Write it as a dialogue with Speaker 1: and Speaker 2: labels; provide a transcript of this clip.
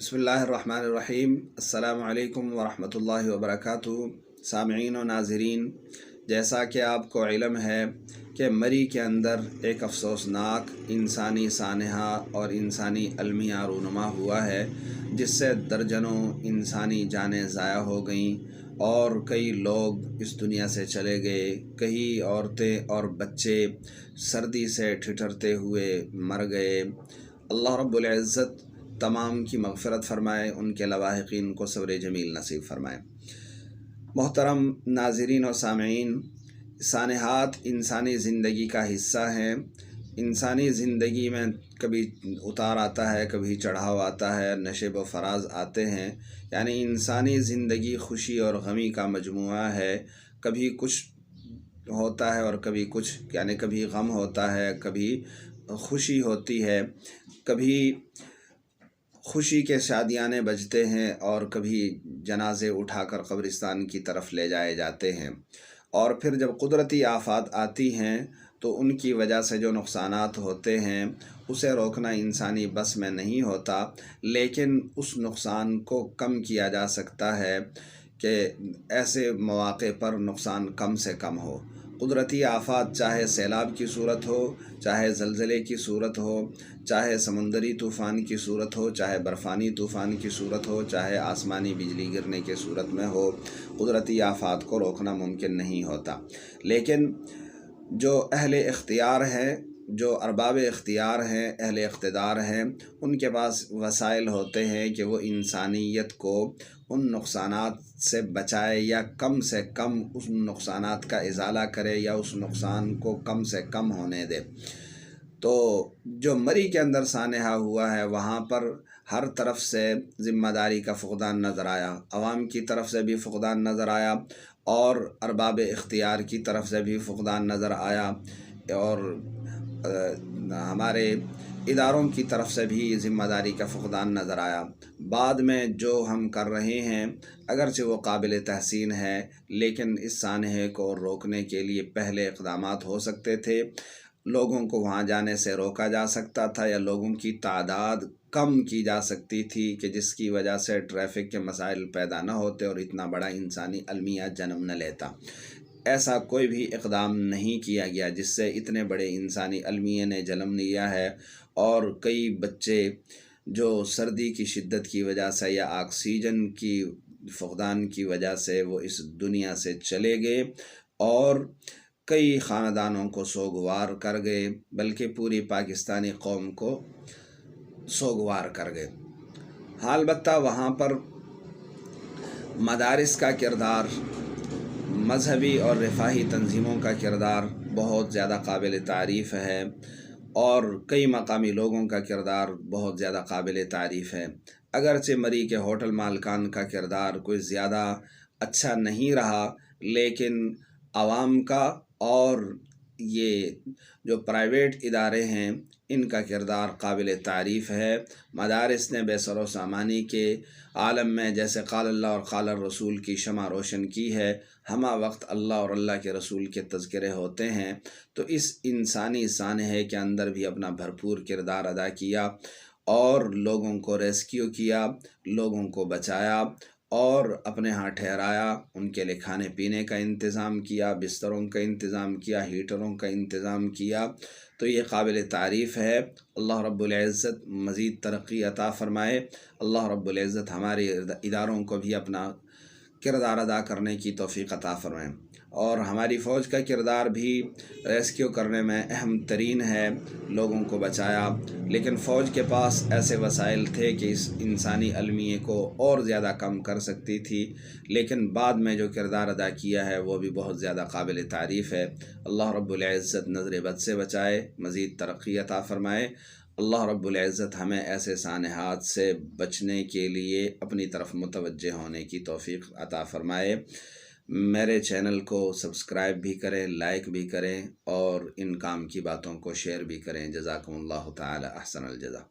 Speaker 1: بسم اللہ الرحمن الرحیم۔ السلام علیکم ورحمۃ اللہ وبرکاتہ۔ سامعین و ناظرین، جیسا کہ آپ کو علم ہے کہ مری کے اندر ایک افسوسناک انسانی سانحہ اور انسانی المیہ رونما ہوا ہے، جس سے درجنوں انسانی جانیں ضائع ہو گئیں اور کئی لوگ اس دنیا سے چلے گئے۔ کئی عورتیں اور بچے سردی سے ٹھٹھرتے ہوئے مر گئے۔ اللہ رب العزت تمام کی مغفرت فرمائے، ان کے لواحقین کو صبر جمیل نصیب فرمائے۔ محترم ناظرین و سامعین، سانحات انسانی زندگی کا حصہ ہیں۔ انسانی زندگی میں کبھی اتار آتا ہے، کبھی چڑھاؤ آتا ہے، نشیب و فراز آتے ہیں، یعنی انسانی زندگی خوشی اور غمی کا مجموعہ ہے۔ کبھی کچھ ہوتا ہے اور کبھی کچھ، یعنی کبھی غم ہوتا ہے، کبھی خوشی ہوتی ہے، کبھی خوشی کے شادیانے بجتے ہیں اور کبھی جنازے اٹھا کر قبرستان کی طرف لے جائے جاتے ہیں۔ اور پھر جب قدرتی آفات آتی ہیں تو ان کی وجہ سے جو نقصانات ہوتے ہیں اسے روکنا انسانی بس میں نہیں ہوتا، لیکن اس نقصان کو کم کیا جا سکتا ہے کہ ایسے مواقع پر نقصان کم سے کم ہو۔ قدرتی آفات چاہے سیلاب کی صورت ہو، چاہے زلزلے کی صورت ہو، چاہے سمندری طوفان کی صورت ہو، چاہے برفانی طوفان کی صورت ہو، چاہے آسمانی بجلی گرنے کی صورت میں ہو، قدرتی آفات کو روکنا ممکن نہیں ہوتا۔ لیکن جو اہل اختیار ہیں، جو ارباب اختیار ہیں، اہل اقتدار ہیں، ان کے پاس وسائل ہوتے ہیں کہ وہ انسانیت کو ان نقصانات سے بچائے یا کم سے کم اس نقصانات کا ازالہ کرے یا اس نقصان کو کم سے کم ہونے دے۔ تو جو مری کے اندر سانحہ ہوا ہے وہاں پر ہر طرف سے ذمہ داری کا فقدان نظر آیا، عوام کی طرف سے بھی فقدان نظر آیا اور ارباب اختیار کی طرف سے بھی فقدان نظر آیا، اور ہمارے اداروں کی طرف سے بھی ذمہ داری کا فقدان نظر آیا۔ بعد میں جو ہم کر رہے ہیں اگرچہ وہ قابل تحسین ہے، لیکن اس سانحے کو روکنے کے لیے پہلے اقدامات ہو سکتے تھے۔ لوگوں کو وہاں جانے سے روکا جا سکتا تھا یا لوگوں کی تعداد کم کی جا سکتی تھی کہ جس کی وجہ سے ٹریفک کے مسائل پیدا نہ ہوتے اور اتنا بڑا انسانی المیہ جنم نہ لیتا۔ ایسا کوئی بھی اقدام نہیں کیا گیا جس سے اتنے بڑے انسانی المیہ نے جنم لیا ہے، اور کئی بچے جو سردی کی شدت کی وجہ سے یا آکسیجن کی فقدان کی وجہ سے وہ اس دنیا سے چلے گئے اور کئی خاندانوں کو سوگوار کر گئے، بلکہ پوری پاکستانی قوم کو سوگوار کر گئے۔ البتہ وہاں پر مدارس کا کردار، مذہبی اور رفاہی تنظیموں کا کردار بہت زیادہ قابل تعریف ہے، اور کئی مقامی لوگوں کا کردار بہت زیادہ قابل تعریف ہے۔ اگرچہ مری کے ہوٹل مالکان کا کردار کوئی زیادہ اچھا نہیں رہا، لیکن عوام کا اور یہ جو پرائیویٹ ادارے ہیں ان کا کردار قابل تعریف ہے۔ مدارس نے بے سر و سامانی کے عالم میں جیسے قال اللہ اور قال الرسول کی شمع روشن کی ہے، ہمہ وقت اللہ اور اللہ کے رسول کے تذکرے ہوتے ہیں، تو اس انسانی سانحے کے اندر بھی اپنا بھرپور کردار ادا کیا اور لوگوں کو ریسکیو کیا، لوگوں کو بچایا اور اپنے ہاں ٹھہرایا، ان کے لیے کھانے پینے کا انتظام کیا، بستروں کا انتظام کیا، ہیٹروں کا انتظام کیا، تو یہ قابل تعریف ہے۔ اللہ رب العزت مزید ترقی عطا فرمائے۔ اللہ رب العزت ہمارے اداروں کو بھی اپنا کردار ادا کرنے کی توفیق عطا فرمائے، اور ہماری فوج کا کردار بھی ریسکیو کرنے میں اہم ترین ہے، لوگوں کو بچایا، لیکن فوج کے پاس ایسے وسائل تھے کہ اس انسانی المیہ کو اور زیادہ کم کر سکتی تھی، لیکن بعد میں جو کردار ادا کیا ہے وہ بھی بہت زیادہ قابل تعریف ہے۔ اللہ رب العزت نظر بد سے بچائے، مزید ترقی عطا فرمائے۔ اللہ رب العزت ہمیں ایسے سانحات سے بچنے کے لیے اپنی طرف متوجہ ہونے کی توفیق عطا فرمائے۔ میرے چینل کو سبسکرائب بھی کریں، لائک بھی کریں، اور ان کام کی باتوں کو شیئر بھی کریں۔ جزاکم اللہ تعالی احسن الجزا۔